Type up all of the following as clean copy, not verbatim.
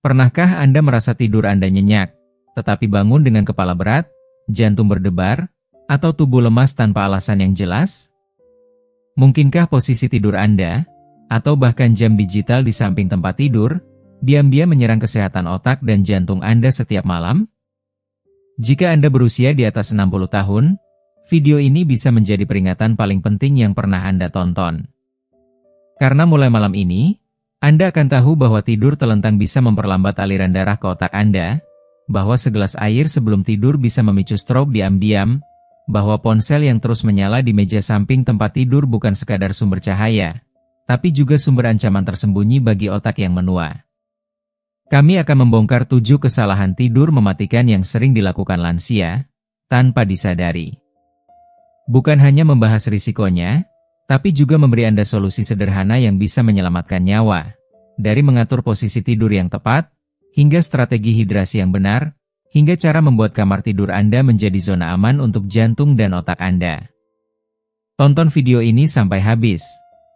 Pernahkah Anda merasa tidur Anda nyenyak, tetapi bangun dengan kepala berat, jantung berdebar, atau tubuh lemas tanpa alasan yang jelas? Mungkinkah posisi tidur Anda, atau bahkan jam digital di samping tempat tidur, diam-diam menyerang kesehatan otak dan jantung Anda setiap malam? Jika Anda berusia di atas 60 tahun, video ini bisa menjadi peringatan paling penting yang pernah Anda tonton. Karena mulai malam ini, Anda akan tahu bahwa tidur telentang bisa memperlambat aliran darah ke otak Anda, bahwa segelas air sebelum tidur bisa memicu stroke diam-diam, bahwa ponsel yang terus menyala di meja samping tempat tidur bukan sekadar sumber cahaya, tapi juga sumber ancaman tersembunyi bagi otak yang menua. Kami akan membongkar 7 kesalahan tidur mematikan yang sering dilakukan lansia, tanpa disadari. Bukan hanya membahas risikonya, tapi juga memberi Anda solusi sederhana yang bisa menyelamatkan nyawa, dari mengatur posisi tidur yang tepat, hingga strategi hidrasi yang benar, hingga cara membuat kamar tidur Anda menjadi zona aman untuk jantung dan otak Anda. Tonton video ini sampai habis,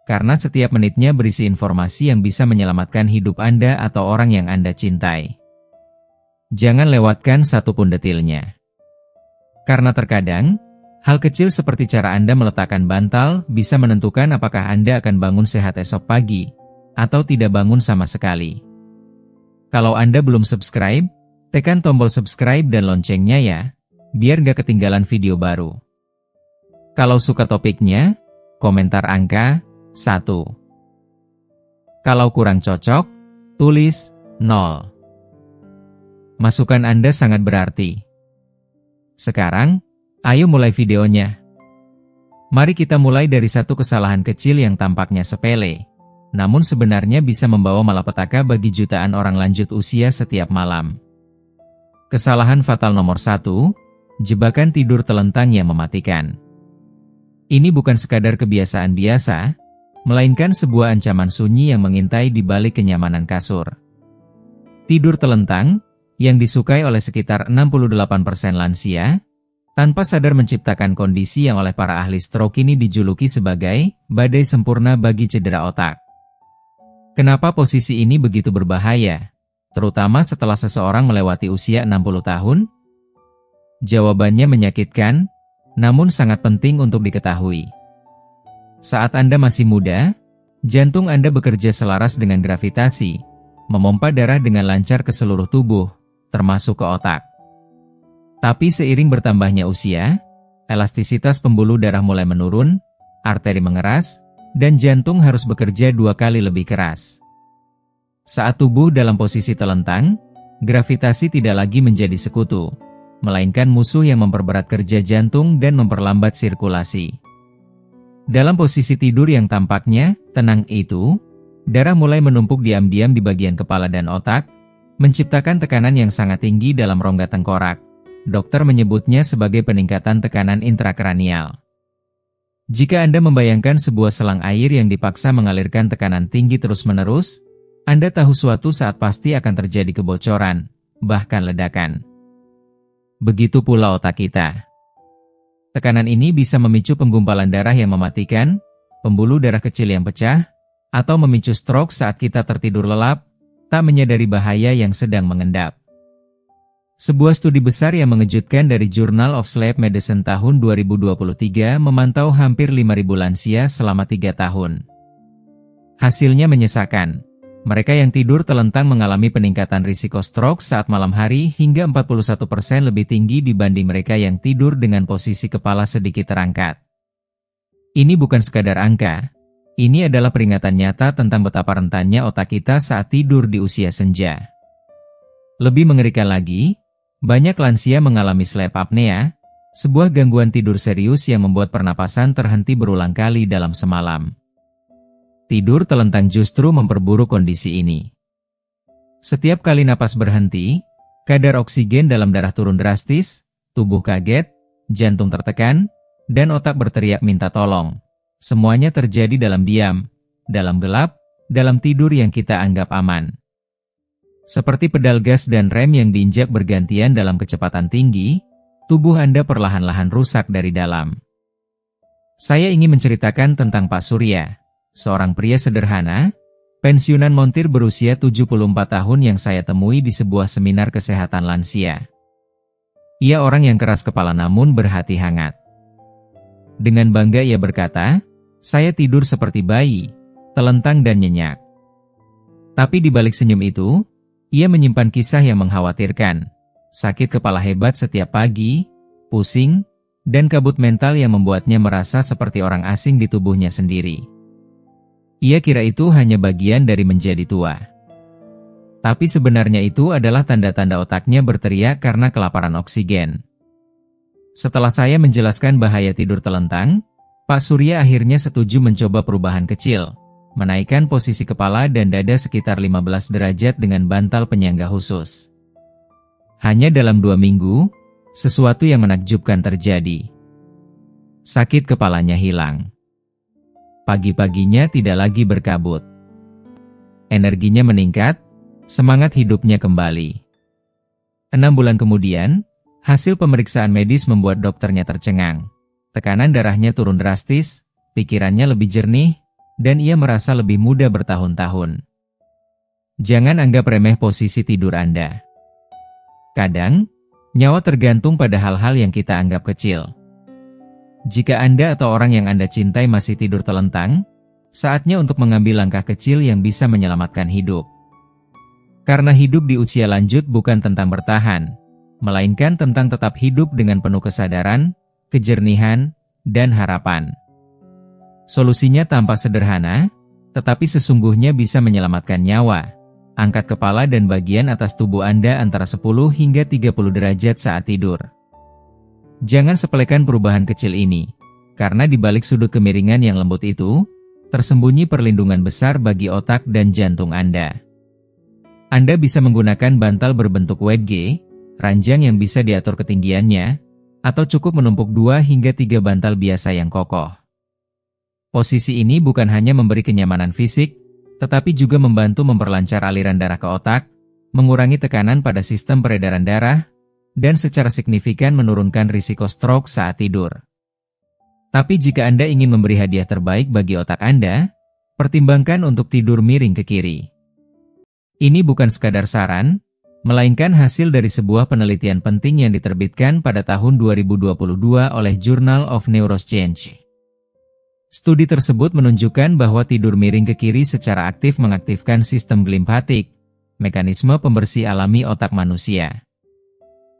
karena setiap menitnya berisi informasi yang bisa menyelamatkan hidup Anda atau orang yang Anda cintai. Jangan lewatkan satupun detailnya. Karena terkadang, hal kecil seperti cara Anda meletakkan bantal bisa menentukan apakah Anda akan bangun sehat esok pagi, atau tidak bangun sama sekali. Kalau Anda belum subscribe, tekan tombol subscribe dan loncengnya ya, biar gak ketinggalan video baru. Kalau suka topiknya, komentar angka 1. Kalau kurang cocok, tulis 0. Masukan Anda sangat berarti. Sekarang, ayo mulai videonya. Mari kita mulai dari satu kesalahan kecil yang tampaknya sepele, namun sebenarnya bisa membawa malapetaka bagi jutaan orang lanjut usia setiap malam. Kesalahan fatal nomor 1, jebakan tidur telentang yang mematikan. Ini bukan sekadar kebiasaan biasa, melainkan sebuah ancaman sunyi yang mengintai di balik kenyamanan kasur. Tidur telentang, yang disukai oleh sekitar 68% lansia, tanpa sadar menciptakan kondisi yang oleh para ahli stroke ini dijuluki sebagai badai sempurna bagi cedera otak. Kenapa posisi ini begitu berbahaya, terutama setelah seseorang melewati usia 60 tahun? Jawabannya menyakitkan, namun sangat penting untuk diketahui. Saat Anda masih muda, jantung Anda bekerja selaras dengan gravitasi, memompa darah dengan lancar ke seluruh tubuh, termasuk ke otak. Tapi seiring bertambahnya usia, elastisitas pembuluh darah mulai menurun, arteri mengeras, dan jantung harus bekerja 2 kali lebih keras. Saat tubuh dalam posisi telentang, gravitasi tidak lagi menjadi sekutu, melainkan musuh yang memperberat kerja jantung dan memperlambat sirkulasi. Dalam posisi tidur yang tampaknya tenang itu, darah mulai menumpuk diam-diam di bagian kepala dan otak, menciptakan tekanan yang sangat tinggi dalam rongga tengkorak. Dokter menyebutnya sebagai peningkatan tekanan intrakranial. Jika Anda membayangkan sebuah selang air yang dipaksa mengalirkan tekanan tinggi terus-menerus, Anda tahu suatu saat pasti akan terjadi kebocoran, bahkan ledakan. Begitu pula otak kita. Tekanan ini bisa memicu penggumpalan darah yang mematikan, pembuluh darah kecil yang pecah, atau memicu stroke saat kita tertidur lelap, tak menyadari bahaya yang sedang mengendap. Sebuah studi besar yang mengejutkan dari Journal of Sleep Medicine tahun 2023 memantau hampir 5.000 lansia selama 3 tahun. Hasilnya menyesakan. Mereka yang tidur telentang mengalami peningkatan risiko stroke saat malam hari hingga 41% lebih tinggi dibanding mereka yang tidur dengan posisi kepala sedikit terangkat. Ini bukan sekadar angka. Ini adalah peringatan nyata tentang betapa rentannya otak kita saat tidur di usia senja. Lebih mengerikan lagi, banyak lansia mengalami sleep apnea, sebuah gangguan tidur serius yang membuat pernapasan terhenti berulang kali dalam semalam. Tidur telentang justru memperburuk kondisi ini. Setiap kali napas berhenti, kadar oksigen dalam darah turun drastis, tubuh kaget, jantung tertekan, dan otak berteriak minta tolong. Semuanya terjadi dalam diam, dalam gelap, dalam tidur yang kita anggap aman. Seperti pedal gas dan rem yang diinjak bergantian dalam kecepatan tinggi, tubuh Anda perlahan-lahan rusak dari dalam. Saya ingin menceritakan tentang Pak Surya, seorang pria sederhana, pensiunan montir berusia 74 tahun yang saya temui di sebuah seminar kesehatan lansia. Ia orang yang keras kepala namun berhati hangat. Dengan bangga ia berkata, "Saya tidur seperti bayi, telentang dan nyenyak." Tapi di balik senyum itu, ia menyimpan kisah yang mengkhawatirkan. Sakit kepala hebat setiap pagi, pusing, dan kabut mental yang membuatnya merasa seperti orang asing di tubuhnya sendiri. Ia kira itu hanya bagian dari menjadi tua. Tapi sebenarnya itu adalah tanda-tanda otaknya berteriak karena kelaparan oksigen. Setelah saya menjelaskan bahaya tidur telentang, Pak Surya akhirnya setuju mencoba perubahan kecil, menaikkan posisi kepala dan dada sekitar 15 derajat dengan bantal penyangga khusus. Hanya dalam 2 minggu, sesuatu yang menakjubkan terjadi. Sakit kepalanya hilang. Pagi-paginya tidak lagi berkabut. Energinya meningkat, semangat hidupnya kembali. 6 bulan kemudian, hasil pemeriksaan medis membuat dokternya tercengang. Tekanan darahnya turun drastis, pikirannya lebih jernih, dan ia merasa lebih muda bertahun-tahun. Jangan anggap remeh posisi tidur Anda. Kadang, nyawa tergantung pada hal-hal yang kita anggap kecil. Jika Anda atau orang yang Anda cintai masih tidur telentang, saatnya untuk mengambil langkah kecil yang bisa menyelamatkan hidup. Karena hidup di usia lanjut bukan tentang bertahan, melainkan tentang tetap hidup dengan penuh kesadaran, kejernihan, dan harapan. Solusinya tampak sederhana, tetapi sesungguhnya bisa menyelamatkan nyawa. Angkat kepala dan bagian atas tubuh Anda antara 10 hingga 30 derajat saat tidur. Jangan sepelekan perubahan kecil ini, karena di balik sudut kemiringan yang lembut itu, tersembunyi perlindungan besar bagi otak dan jantung Anda. Anda bisa menggunakan bantal berbentuk WG, ranjang yang bisa diatur ketinggiannya, atau cukup menumpuk 2 hingga 3 bantal biasa yang kokoh. Posisi ini bukan hanya memberi kenyamanan fisik, tetapi juga membantu memperlancar aliran darah ke otak, mengurangi tekanan pada sistem peredaran darah, dan secara signifikan menurunkan risiko stroke saat tidur. Tapi jika Anda ingin memberi hadiah terbaik bagi otak Anda, pertimbangkan untuk tidur miring ke kiri. Ini bukan sekadar saran, melainkan hasil dari sebuah penelitian penting yang diterbitkan pada tahun 2022 oleh Journal of Neuroscience. Studi tersebut menunjukkan bahwa tidur miring ke kiri secara aktif mengaktifkan sistem glimpatik, mekanisme pembersih alami otak manusia.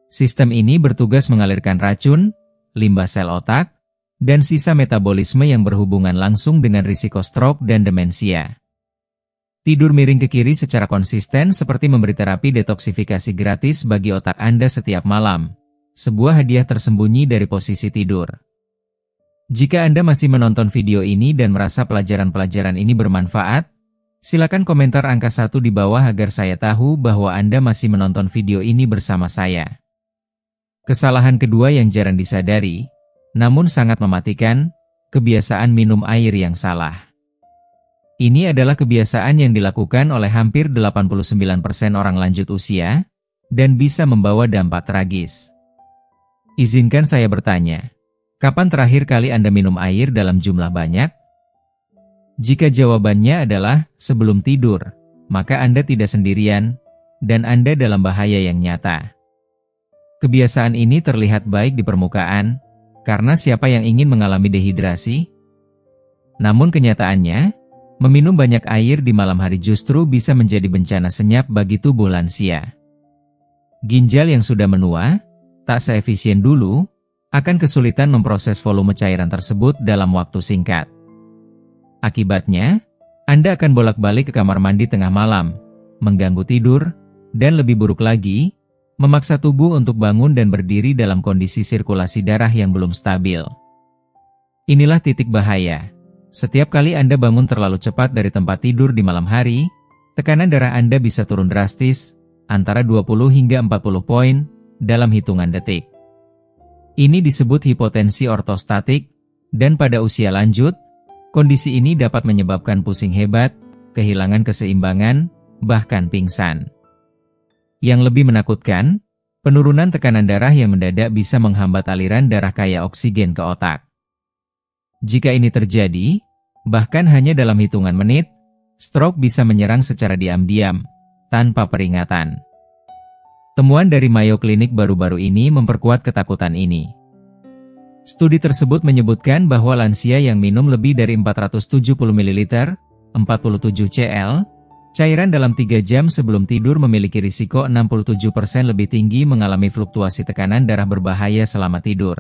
Sistem ini bertugas mengalirkan racun, limbah sel otak, dan sisa metabolisme yang berhubungan langsung dengan risiko stroke dan demensia. Tidur miring ke kiri secara konsisten seperti memberi terapi detoksifikasi gratis bagi otak Anda setiap malam, sebuah hadiah tersembunyi dari posisi tidur. Jika Anda masih menonton video ini dan merasa pelajaran-pelajaran ini bermanfaat, silakan komentar angka 1 di bawah agar saya tahu bahwa Anda masih menonton video ini bersama saya. Kesalahan kedua yang jarang disadari, namun sangat mematikan, kebiasaan minum air yang salah. Ini adalah kebiasaan yang dilakukan oleh hampir 89% orang lanjut usia, dan bisa membawa dampak tragis. Izinkan saya bertanya, kapan terakhir kali Anda minum air dalam jumlah banyak? Jika jawabannya adalah sebelum tidur, maka Anda tidak sendirian, dan Anda dalam bahaya yang nyata. Kebiasaan ini terlihat baik di permukaan, karena siapa yang ingin mengalami dehidrasi? Namun kenyataannya, meminum banyak air di malam hari justru bisa menjadi bencana senyap bagi tubuh lansia. Ginjal yang sudah menua, tak seefisien dulu, akan kesulitan memproses volume cairan tersebut dalam waktu singkat. Akibatnya, Anda akan bolak-balik ke kamar mandi tengah malam, mengganggu tidur, dan lebih buruk lagi, memaksa tubuh untuk bangun dan berdiri dalam kondisi sirkulasi darah yang belum stabil. Inilah titik bahaya. Setiap kali Anda bangun terlalu cepat dari tempat tidur di malam hari, tekanan darah Anda bisa turun drastis, antara 20 hingga 40 poin, dalam hitungan detik. Ini disebut hipotensi ortostatik, dan pada usia lanjut, kondisi ini dapat menyebabkan pusing hebat, kehilangan keseimbangan, bahkan pingsan. Yang lebih menakutkan, penurunan tekanan darah yang mendadak bisa menghambat aliran darah kaya oksigen ke otak. Jika ini terjadi, bahkan hanya dalam hitungan menit, stroke bisa menyerang secara diam-diam, tanpa peringatan. Temuan dari Mayo Clinic baru-baru ini memperkuat ketakutan ini. Studi tersebut menyebutkan bahwa lansia yang minum lebih dari 470 ml, 47 cl, cairan dalam 3 jam sebelum tidur memiliki risiko 67% lebih tinggi mengalami fluktuasi tekanan darah berbahaya selama tidur.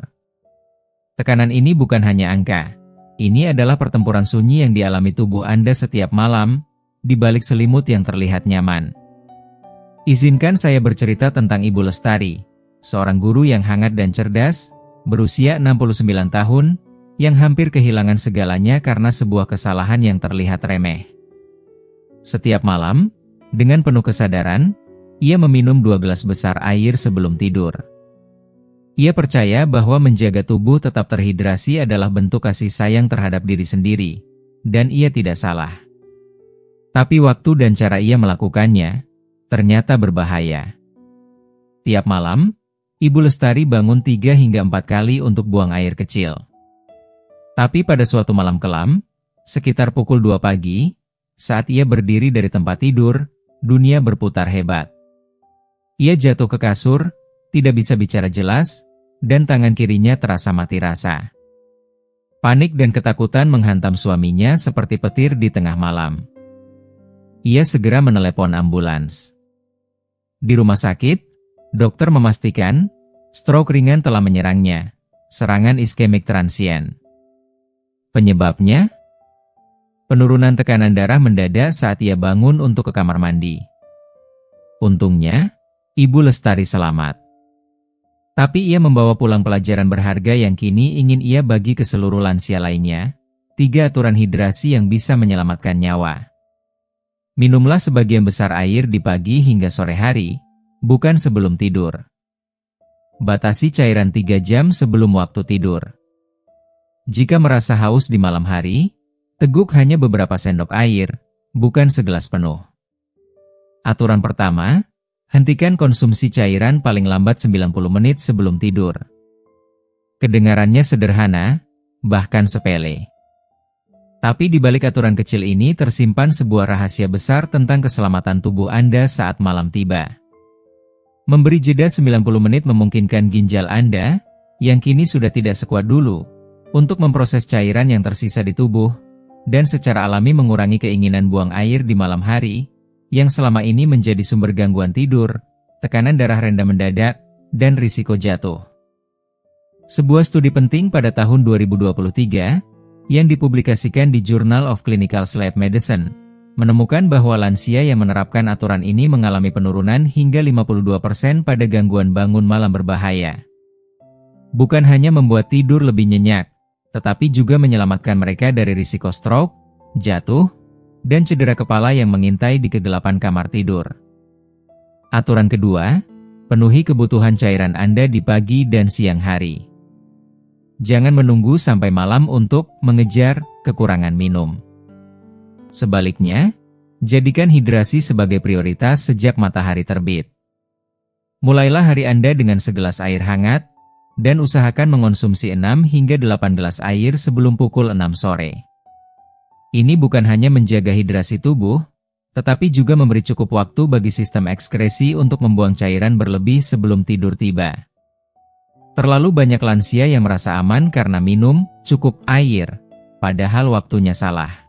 Tekanan ini bukan hanya angka. Ini adalah pertempuran sunyi yang dialami tubuh Anda setiap malam, di balik selimut yang terlihat nyaman. Izinkan saya bercerita tentang Ibu Lestari, seorang guru yang hangat dan cerdas, berusia 69 tahun, yang hampir kehilangan segalanya karena sebuah kesalahan yang terlihat remeh. Setiap malam, dengan penuh kesadaran, ia meminum 2 gelas besar air sebelum tidur. Ia percaya bahwa menjaga tubuh tetap terhidrasi adalah bentuk kasih sayang terhadap diri sendiri, dan ia tidak salah. Tapi waktu dan cara ia melakukannya ternyata berbahaya. Tiap malam, Ibu Lestari bangun 3 hingga 4 kali untuk buang air kecil. Tapi pada suatu malam kelam, sekitar pukul 2 pagi, saat ia berdiri dari tempat tidur, dunia berputar hebat. Ia jatuh ke kasur, tidak bisa bicara jelas, dan tangan kirinya terasa mati rasa. Panik dan ketakutan menghantam suaminya seperti petir di tengah malam. Ia segera menelepon ambulans. Di rumah sakit, dokter memastikan stroke ringan telah menyerangnya, serangan iskemik transien. Penyebabnya? Penurunan tekanan darah mendadak saat ia bangun untuk ke kamar mandi. Untungnya, Ibu Lestari selamat. Tapi ia membawa pulang pelajaran berharga yang kini ingin ia bagi ke seluruh lansia lainnya, 3 aturan hidrasi yang bisa menyelamatkan nyawa. Minumlah sebagian besar air di pagi hingga sore hari, bukan sebelum tidur. Batasi cairan 3 jam sebelum waktu tidur. Jika merasa haus di malam hari, teguk hanya beberapa sendok air, bukan segelas penuh. Aturan pertama, hentikan konsumsi cairan paling lambat 90 menit sebelum tidur. Kedengarannya sederhana, bahkan sepele. Tapi di balik aturan kecil ini tersimpan sebuah rahasia besar tentang keselamatan tubuh Anda saat malam tiba. Memberi jeda 90 menit memungkinkan ginjal Anda, yang kini sudah tidak sekuat dulu, untuk memproses cairan yang tersisa di tubuh, dan secara alami mengurangi keinginan buang air di malam hari, yang selama ini menjadi sumber gangguan tidur, tekanan darah rendah mendadak, dan risiko jatuh. Sebuah studi penting pada tahun 2023, yang dipublikasikan di Journal of Clinical Sleep Medicine, menemukan bahwa lansia yang menerapkan aturan ini mengalami penurunan hingga 52% pada gangguan bangun malam berbahaya. Bukan hanya membuat tidur lebih nyenyak, tetapi juga menyelamatkan mereka dari risiko stroke, jatuh, dan cedera kepala yang mengintai di kegelapan kamar tidur. Aturan kedua, penuhi kebutuhan cairan Anda di pagi dan siang hari. Jangan menunggu sampai malam untuk mengejar kekurangan minum. Sebaliknya, jadikan hidrasi sebagai prioritas sejak matahari terbit. Mulailah hari Anda dengan segelas air hangat, dan usahakan mengonsumsi 6 hingga 8 gelas air sebelum pukul 6 sore. Ini bukan hanya menjaga hidrasi tubuh, tetapi juga memberi cukup waktu bagi sistem ekskresi untuk membuang cairan berlebih sebelum tidur tiba. Terlalu banyak lansia yang merasa aman karena minum cukup air, padahal waktunya salah.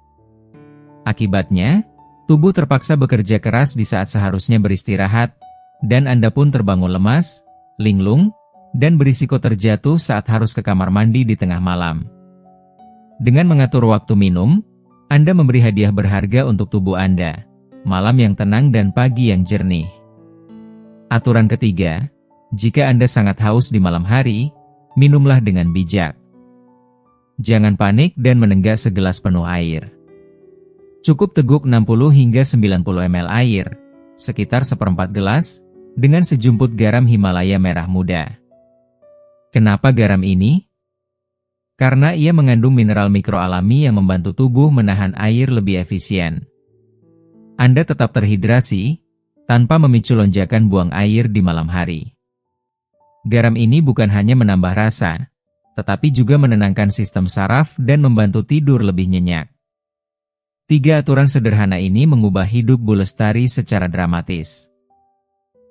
Akibatnya, tubuh terpaksa bekerja keras di saat seharusnya beristirahat, dan Anda pun terbangun lemas, linglung, dan berisiko terjatuh saat harus ke kamar mandi di tengah malam. Dengan mengatur waktu minum, Anda memberi hadiah berharga untuk tubuh Anda, malam yang tenang dan pagi yang jernih. Aturan ketiga, jika Anda sangat haus di malam hari, minumlah dengan bijak. Jangan panik dan menenggak segelas penuh air. Cukup teguk 60 hingga 90 ml air, sekitar seperempat gelas, dengan sejumput garam Himalaya merah muda. Kenapa garam ini? Karena ia mengandung mineral mikro alami yang membantu tubuh menahan air lebih efisien. Anda tetap terhidrasi, tanpa memicu lonjakan buang air di malam hari. Garam ini bukan hanya menambah rasa, tetapi juga menenangkan sistem saraf dan membantu tidur lebih nyenyak. 3 aturan sederhana ini mengubah hidup Bu Lestari secara dramatis.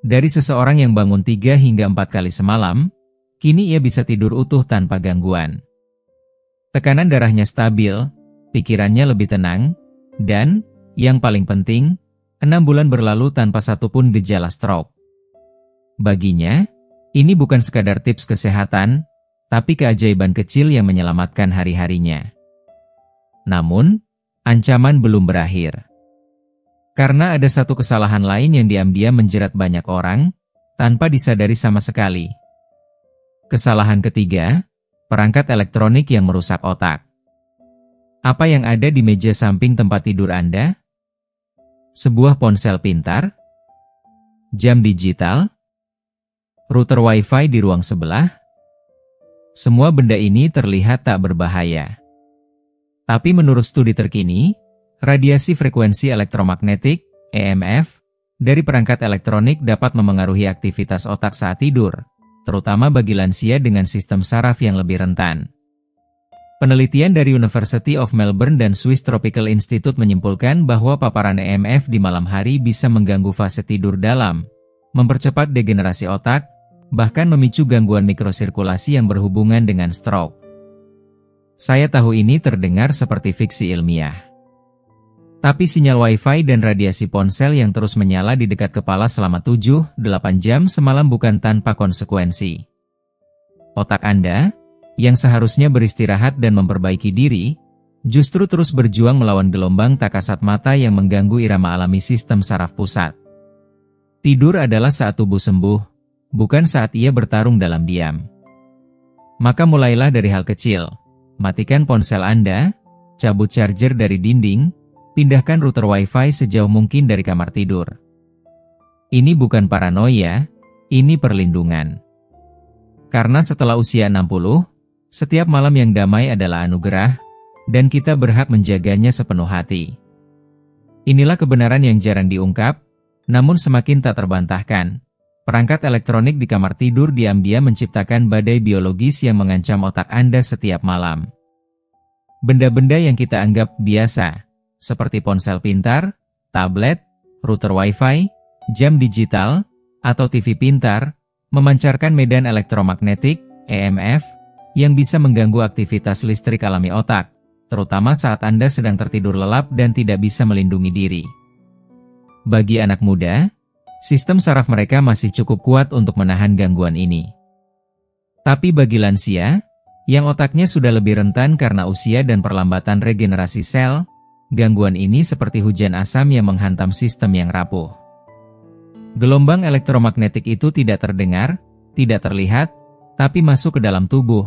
Dari seseorang yang bangun 3 hingga 4 kali semalam, kini ia bisa tidur utuh tanpa gangguan. Tekanan darahnya stabil, pikirannya lebih tenang, dan, yang paling penting, 6 bulan berlalu tanpa satupun gejala stroke. Baginya, ini bukan sekadar tips kesehatan, tapi keajaiban kecil yang menyelamatkan hari-harinya. Namun, ancaman belum berakhir. Karena ada satu kesalahan lain yang diam-diam menjerat banyak orang, tanpa disadari sama sekali. Kesalahan ketiga, perangkat elektronik yang merusak otak. Apa yang ada di meja samping tempat tidur Anda? Sebuah ponsel pintar? Jam digital? Router Wi-Fi di ruang sebelah? Semua benda ini terlihat tak berbahaya. Tapi menurut studi terkini, radiasi frekuensi elektromagnetik, EMF, dari perangkat elektronik dapat memengaruhi aktivitas otak saat tidur, terutama bagi lansia dengan sistem saraf yang lebih rentan. Penelitian dari University of Melbourne dan Swiss Tropical Institute menyimpulkan bahwa paparan EMF di malam hari bisa mengganggu fase tidur dalam, mempercepat degenerasi otak, bahkan memicu gangguan mikrosirkulasi yang berhubungan dengan stroke. Saya tahu ini terdengar seperti fiksi ilmiah. Tapi sinyal Wi-Fi dan radiasi ponsel yang terus menyala di dekat kepala selama 7-8 jam semalam bukan tanpa konsekuensi. Otak Anda, yang seharusnya beristirahat dan memperbaiki diri, justru terus berjuang melawan gelombang tak kasat mata yang mengganggu irama alami sistem saraf pusat. Tidur adalah saat tubuh sembuh, bukan saat ia bertarung dalam diam. Maka mulailah dari hal kecil. Matikan ponsel Anda, cabut charger dari dinding, pindahkan router Wi-Fi sejauh mungkin dari kamar tidur. Ini bukan paranoia, ini perlindungan. Karena setelah usia 60, setiap malam yang damai adalah anugerah, dan kita berhak menjaganya sepenuh hati. Inilah kebenaran yang jarang diungkap, namun semakin tak terbantahkan. Perangkat elektronik di kamar tidur diam-diam menciptakan badai biologis yang mengancam otak Anda setiap malam. Benda-benda yang kita anggap biasa, seperti ponsel pintar, tablet, router Wi-Fi, jam digital, atau TV pintar, memancarkan medan elektromagnetik, EMF, yang bisa mengganggu aktivitas listrik alami otak, terutama saat Anda sedang tertidur lelap dan tidak bisa melindungi diri. Bagi anak muda, sistem saraf mereka masih cukup kuat untuk menahan gangguan ini. Tapi bagi lansia, yang otaknya sudah lebih rentan karena usia dan perlambatan regenerasi sel, gangguan ini seperti hujan asam yang menghantam sistem yang rapuh. Gelombang elektromagnetik itu tidak terdengar, tidak terlihat, tapi masuk ke dalam tubuh,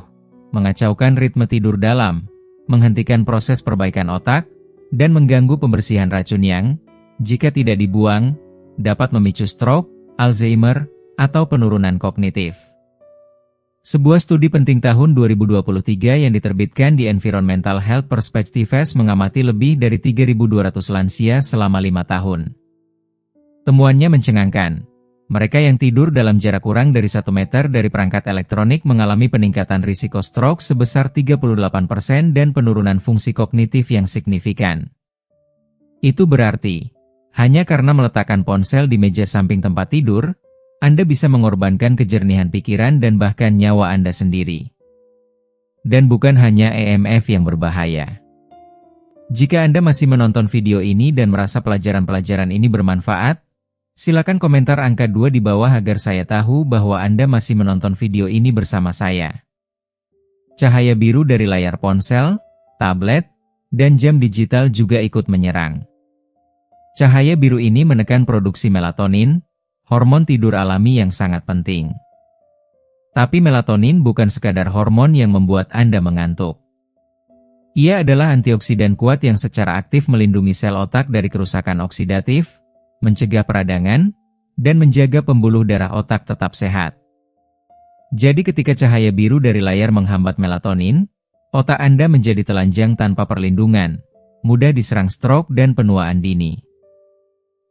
mengacaukan ritme tidur dalam, menghentikan proses perbaikan otak, dan mengganggu pembersihan racun yang, jika tidak dibuang, dapat memicu stroke, Alzheimer, atau penurunan kognitif. Sebuah studi penting tahun 2023 yang diterbitkan di Environmental Health Perspectives mengamati lebih dari 3.200 lansia selama 5 tahun. Temuannya mencengangkan. Mereka yang tidur dalam jarak kurang dari 1 meter dari perangkat elektronik mengalami peningkatan risiko stroke sebesar 38% dan penurunan fungsi kognitif yang signifikan. Itu berarti, hanya karena meletakkan ponsel di meja samping tempat tidur, Anda bisa mengorbankan kejernihan pikiran dan bahkan nyawa Anda sendiri. Dan bukan hanya EMF yang berbahaya. Jika Anda masih menonton video ini dan merasa pelajaran-pelajaran ini bermanfaat, silakan komentar angka 2 di bawah agar saya tahu bahwa Anda masih menonton video ini bersama saya. Cahaya biru dari layar ponsel, tablet, dan jam digital juga ikut menyerang. Cahaya biru ini menekan produksi melatonin, hormon tidur alami yang sangat penting. Tapi melatonin bukan sekadar hormon yang membuat Anda mengantuk. Ia adalah antioksidan kuat yang secara aktif melindungi sel otak dari kerusakan oksidatif, mencegah peradangan, dan menjaga pembuluh darah otak tetap sehat. Jadi ketika cahaya biru dari layar menghambat melatonin, otak Anda menjadi telanjang tanpa perlindungan, mudah diserang stroke dan penuaan dini.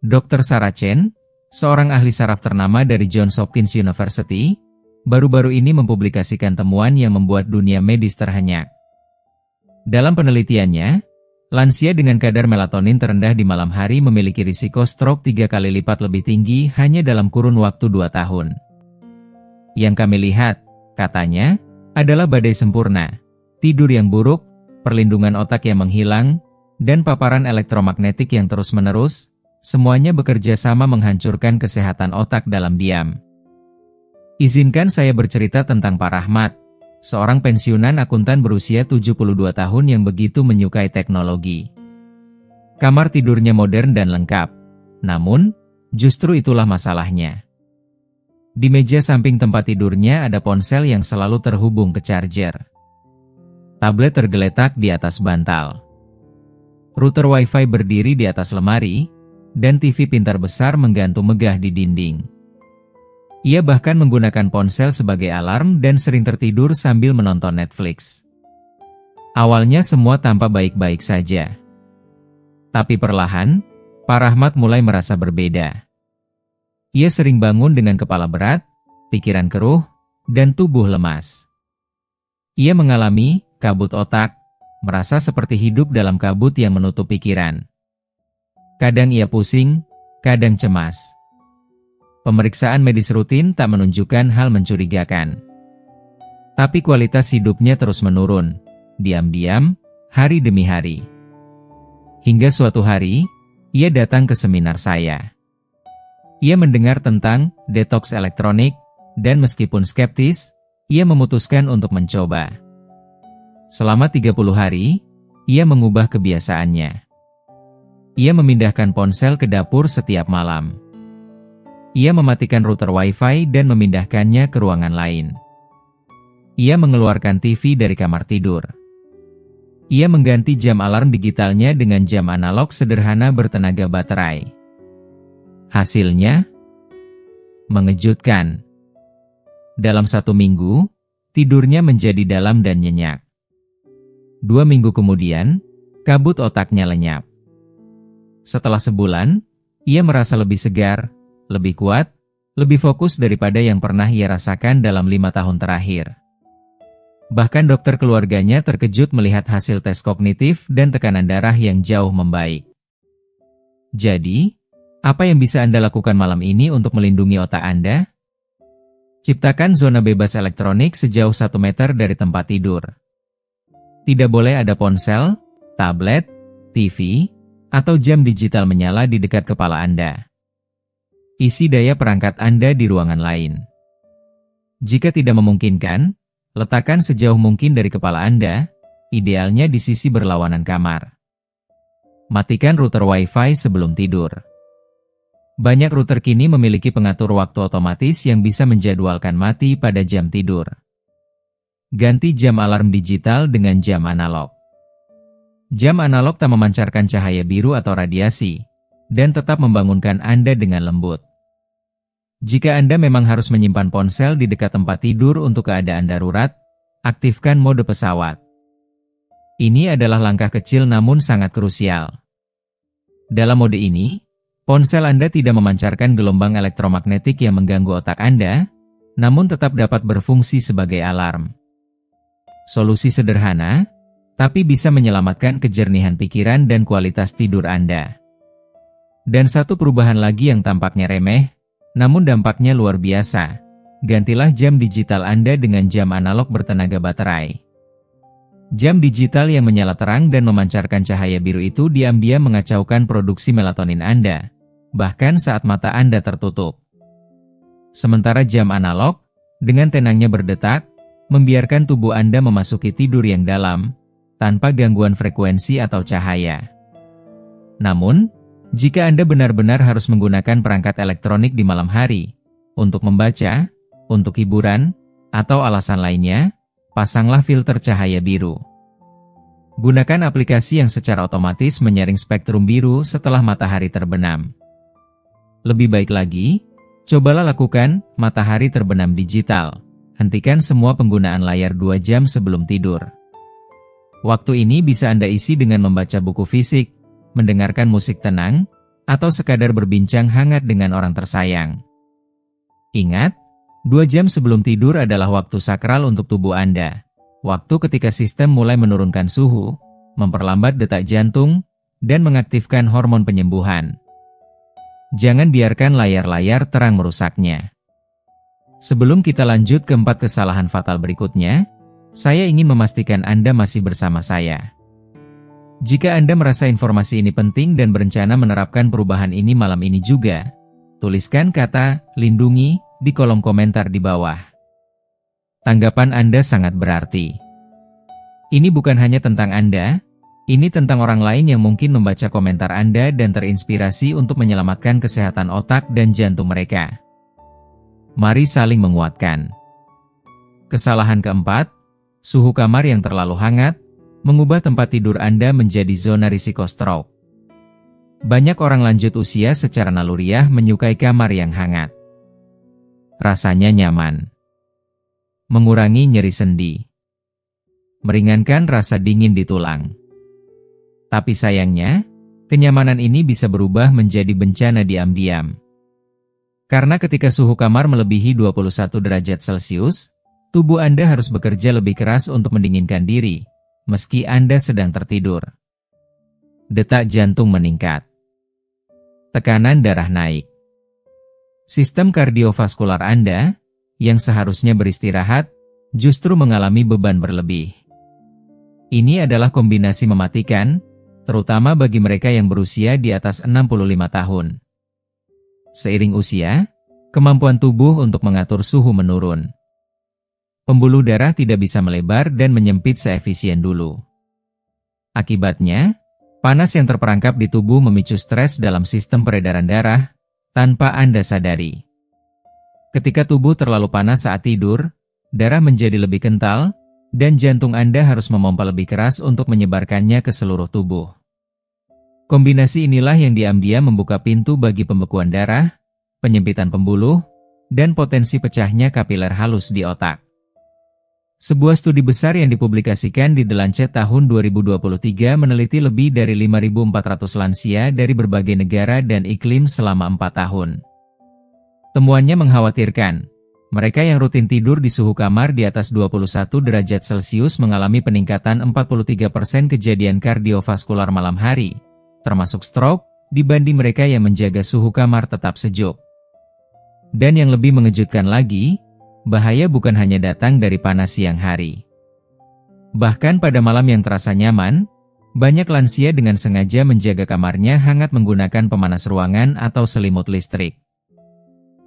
Dr. Sarah Chen, seorang ahli saraf ternama dari Johns Hopkins University, baru-baru ini mempublikasikan temuan yang membuat dunia medis terhenyak. Dalam penelitiannya, Lansia dengan kadar melatonin terendah di malam hari memiliki risiko stroke 3 kali lipat lebih tinggi hanya dalam kurun waktu 2 tahun. Yang kami lihat, katanya, adalah badai sempurna, tidur yang buruk, perlindungan otak yang menghilang, dan paparan elektromagnetik yang terus-menerus, semuanya bekerja sama menghancurkan kesehatan otak dalam diam. Izinkan saya bercerita tentang Pak Rahmat, seorang pensiunan akuntan berusia 72 tahun yang begitu menyukai teknologi. Kamar tidurnya modern dan lengkap. Namun, justru itulah masalahnya. Di meja samping tempat tidurnya ada ponsel yang selalu terhubung ke charger. Tablet tergeletak di atas bantal. Router Wi-Fi berdiri di atas lemari, dan TV pintar besar menggantung megah di dinding. Ia bahkan menggunakan ponsel sebagai alarm dan sering tertidur sambil menonton Netflix. Awalnya semua tampak baik-baik saja. Tapi perlahan, Pak Rahmat mulai merasa berbeda. Ia sering bangun dengan kepala berat, pikiran keruh, dan tubuh lemas. Ia mengalami kabut otak, merasa seperti hidup dalam kabut yang menutup pikiran. Kadang ia pusing, kadang cemas. Pemeriksaan medis rutin tak menunjukkan hal mencurigakan. Tapi kualitas hidupnya terus menurun, diam-diam, hari demi hari. Hingga suatu hari, ia datang ke seminar saya. Ia mendengar tentang detox elektronik, dan meskipun skeptis, ia memutuskan untuk mencoba. Selama 30 hari, ia mengubah kebiasaannya. Ia memindahkan ponsel ke dapur setiap malam. Ia mematikan router Wi-Fi dan memindahkannya ke ruangan lain. Ia mengeluarkan TV dari kamar tidur. Ia mengganti jam alarm digitalnya dengan jam analog sederhana bertenaga baterai. Hasilnya mengejutkan. Dalam 1 minggu, tidurnya menjadi dalam dan nyenyak. 2 minggu kemudian, kabut otaknya lenyap. Setelah sebulan, ia merasa lebih segar, lebih kuat, lebih fokus daripada yang pernah ia rasakan dalam 5 tahun terakhir. Bahkan dokter keluarganya terkejut melihat hasil tes kognitif dan tekanan darah yang jauh membaik. Jadi, apa yang bisa Anda lakukan malam ini untuk melindungi otak Anda? Ciptakan zona bebas elektronik sejauh 1 meter dari tempat tidur. Tidak boleh ada ponsel, tablet, TV, atau jam digital menyala di dekat kepala Anda. Isi daya perangkat Anda di ruangan lain. Jika tidak memungkinkan, letakkan sejauh mungkin dari kepala Anda, idealnya di sisi berlawanan kamar. Matikan router Wi-Fi sebelum tidur. Banyak router kini memiliki pengatur waktu otomatis yang bisa menjadwalkan mati pada jam tidur. Ganti jam alarm digital dengan jam analog. Jam analog tak memancarkan cahaya biru atau radiasi, dan tetap membangunkan Anda dengan lembut. Jika Anda memang harus menyimpan ponsel di dekat tempat tidur untuk keadaan darurat, aktifkan mode pesawat. Ini adalah langkah kecil namun sangat krusial. Dalam mode ini, ponsel Anda tidak memancarkan gelombang elektromagnetik yang mengganggu otak Anda, namun tetap dapat berfungsi sebagai alarm. Solusi sederhana, tapi bisa menyelamatkan kejernihan pikiran dan kualitas tidur Anda. Dan satu perubahan lagi yang tampaknya remeh, namun dampaknya luar biasa. Gantilah jam digital Anda dengan jam analog bertenaga baterai. Jam digital yang menyala terang dan memancarkan cahaya biru itu diam-diam mengacaukan produksi melatonin Anda, bahkan saat mata Anda tertutup. Sementara jam analog, dengan tenangnya berdetak, membiarkan tubuh Anda memasuki tidur yang dalam, tanpa gangguan frekuensi atau cahaya. Namun, jika Anda benar-benar harus menggunakan perangkat elektronik di malam hari, untuk membaca, untuk hiburan, atau alasan lainnya, pasanglah filter cahaya biru. Gunakan aplikasi yang secara otomatis menyaring spektrum biru setelah matahari terbenam. Lebih baik lagi, cobalah lakukan matahari terbenam digital. Hentikan semua penggunaan layar 2 jam sebelum tidur. Waktu ini bisa Anda isi dengan membaca buku fisik, mendengarkan musik tenang, atau sekadar berbincang hangat dengan orang tersayang. Ingat, 2 jam sebelum tidur adalah waktu sakral untuk tubuh Anda. Waktu ketika sistem mulai menurunkan suhu, memperlambat detak jantung, dan mengaktifkan hormon penyembuhan. Jangan biarkan layar-layar terang merusaknya. Sebelum kita lanjut ke 4 kesalahan fatal berikutnya, saya ingin memastikan Anda masih bersama saya. Jika Anda merasa informasi ini penting dan berencana menerapkan perubahan ini malam ini juga, tuliskan kata "lindungi" di kolom komentar di bawah. Tanggapan Anda sangat berarti. Ini bukan hanya tentang Anda, ini tentang orang lain yang mungkin membaca komentar Anda dan terinspirasi untuk menyelamatkan kesehatan otak dan jantung mereka. Mari saling menguatkan. Kesalahan keempat, suhu kamar yang terlalu hangat, mengubah tempat tidur Anda menjadi zona risiko stroke. Banyak orang lanjut usia secara naluriah menyukai kamar yang hangat. Rasanya nyaman. Mengurangi nyeri sendi. Meringankan rasa dingin di tulang. Tapi sayangnya, kenyamanan ini bisa berubah menjadi bencana diam-diam. Karena ketika suhu kamar melebihi 21 derajat Celcius, tubuh Anda harus bekerja lebih keras untuk mendinginkan diri, meski Anda sedang tertidur. Detak jantung meningkat. Tekanan darah naik. Sistem kardiovaskular Anda, yang seharusnya beristirahat, justru mengalami beban berlebih. Ini adalah kombinasi mematikan, terutama bagi mereka yang berusia di atas 65 tahun. Seiring usia, kemampuan tubuh untuk mengatur suhu menurun. Pembuluh darah tidak bisa melebar dan menyempit seefisien dulu. Akibatnya, panas yang terperangkap di tubuh memicu stres dalam sistem peredaran darah, tanpa Anda sadari. Ketika tubuh terlalu panas saat tidur, darah menjadi lebih kental, dan jantung Anda harus memompa lebih keras untuk menyebarkannya ke seluruh tubuh. Kombinasi inilah yang diam-diam membuka pintu bagi pembekuan darah, penyempitan pembuluh, dan potensi pecahnya kapiler halus di otak. Sebuah studi besar yang dipublikasikan di The Lancet tahun 2023 meneliti lebih dari 5.400 lansia dari berbagai negara dan iklim selama 4 tahun. Temuannya mengkhawatirkan, mereka yang rutin tidur di suhu kamar di atas 21 derajat Celcius mengalami peningkatan 43% kejadian kardiovaskular malam hari, termasuk stroke, dibanding mereka yang menjaga suhu kamar tetap sejuk. Dan yang lebih mengejutkan lagi, bahaya bukan hanya datang dari panas siang hari. Bahkan pada malam yang terasa nyaman, banyak lansia dengan sengaja menjaga kamarnya hangat menggunakan pemanas ruangan atau selimut listrik.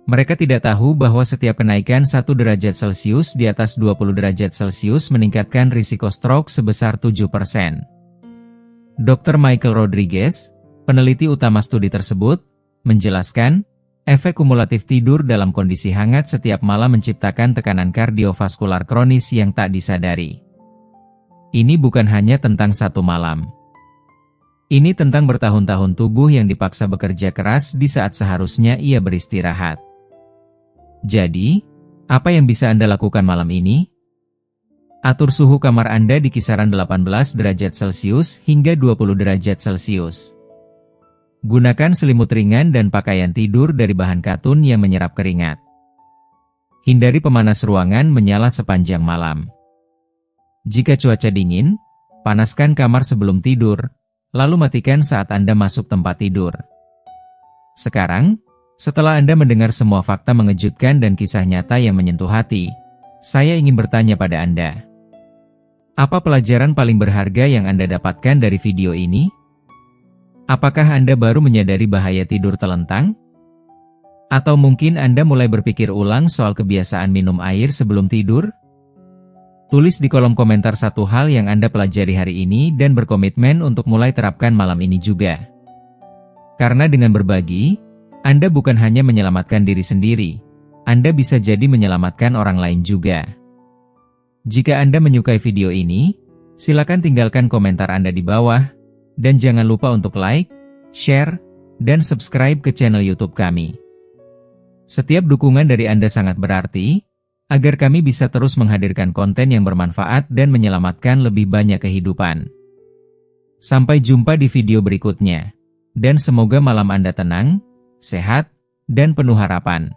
Mereka tidak tahu bahwa setiap kenaikan 1 derajat Celcius di atas 20 derajat Celcius meningkatkan risiko stroke sebesar 7%. Dr. Michael Rodriguez, peneliti utama studi tersebut, menjelaskan, efek kumulatif tidur dalam kondisi hangat setiap malam menciptakan tekanan kardiovaskular kronis yang tak disadari. Ini bukan hanya tentang satu malam. Ini tentang bertahun-tahun tubuh yang dipaksa bekerja keras di saat seharusnya ia beristirahat. Jadi, apa yang bisa Anda lakukan malam ini? Atur suhu kamar Anda di kisaran 18 derajat Celcius hingga 20 derajat Celcius. Gunakan selimut ringan dan pakaian tidur dari bahan katun yang menyerap keringat. Hindari pemanas ruangan menyala sepanjang malam. Jika cuaca dingin, panaskan kamar sebelum tidur, lalu matikan saat Anda masuk tempat tidur. Sekarang, setelah Anda mendengar semua fakta mengejutkan dan kisah nyata yang menyentuh hati, saya ingin bertanya pada Anda. Apa pelajaran paling berharga yang Anda dapatkan dari video ini? Apakah Anda baru menyadari bahaya tidur telentang? Atau mungkin Anda mulai berpikir ulang soal kebiasaan minum air sebelum tidur? Tulis di kolom komentar satu hal yang Anda pelajari hari ini dan berkomitmen untuk mulai terapkan malam ini juga. Karena dengan berbagi, Anda bukan hanya menyelamatkan diri sendiri, Anda bisa jadi menyelamatkan orang lain juga. Jika Anda menyukai video ini, silakan tinggalkan komentar Anda di bawah, dan jangan lupa untuk like, share, dan subscribe ke channel YouTube kami. Setiap dukungan dari Anda sangat berarti, agar kami bisa terus menghadirkan konten yang bermanfaat dan menyelamatkan lebih banyak kehidupan. Sampai jumpa di video berikutnya, dan semoga malam Anda tenang, sehat, dan penuh harapan.